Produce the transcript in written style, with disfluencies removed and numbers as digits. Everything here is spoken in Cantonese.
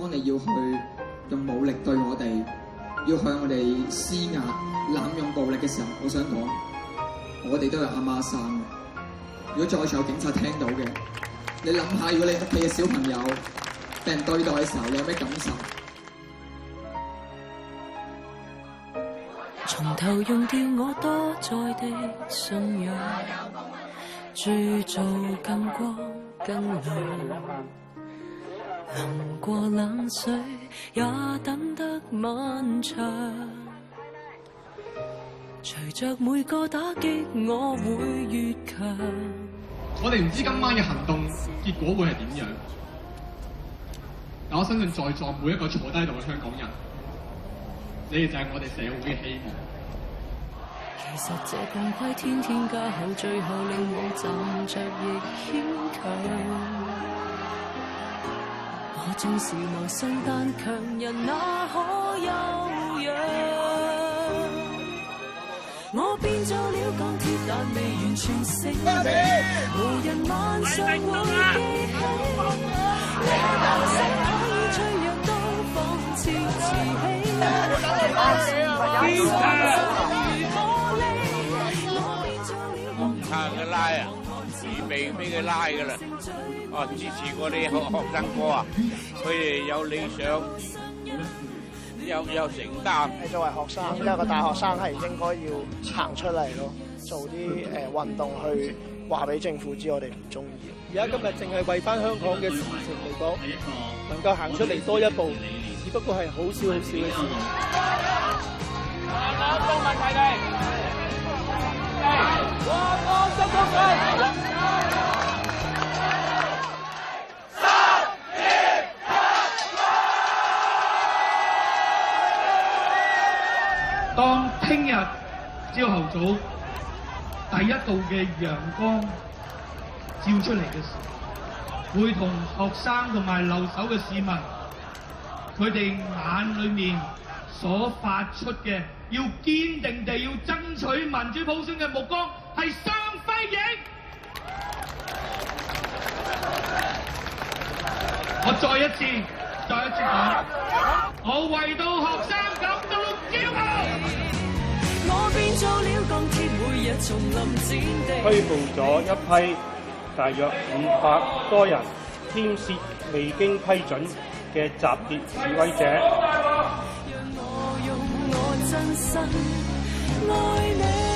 當你要去用武力對我哋，要向我哋施壓、濫用暴力嘅時候，我想講，我哋都有阿媽生嘅。如果在場有警察聽到嘅，你諗下，如果你屋企嘅小朋友被人對待嘅時候，你有咩感受？從頭用掉我多載的信仰，鑄造更光更亮，淋過冷水也等得漫長，隨着每個打擊我會越強。我哋唔知今晚嘅行動結果會係點樣，但我相信在座每一個坐低度嘅香港人，你哋就係我哋社會嘅希望。其實這共虧天天加厚，最後令我站着亦牽強。我縱是內心但強人，哪可休養？我變做了鋼鐵，但未完全醒醒，無人晚上會記起。這個心可以脆弱到仿似瓷器，佢拉啊，預備俾佢拉噶啦。哦，支持嗰啲學生哥啊，佢哋有理想，有承擔。作為學生，一個大學生係應該要行出嚟咯，做啲運動去話俾政府知我哋唔中意。而家今日淨係為翻香港嘅事情嚟講，能夠行出嚟多一步，只不過係好少好少嘅事。冇問題嘅。當聽日朝頭早第一道嘅陽光照出嚟嘅時候，會同學生同埋留守嘅市民，佢哋眼裏面所發出嘅要堅定地要爭取民主普選嘅目光係雙輝映。我再一次講，我為到學生感到驕傲。我變做了鋼鐵，每日叢林戰地。拘捕咗一批大約500多人牽涉未經批准嘅集結示威者。讓我用我真心愛你。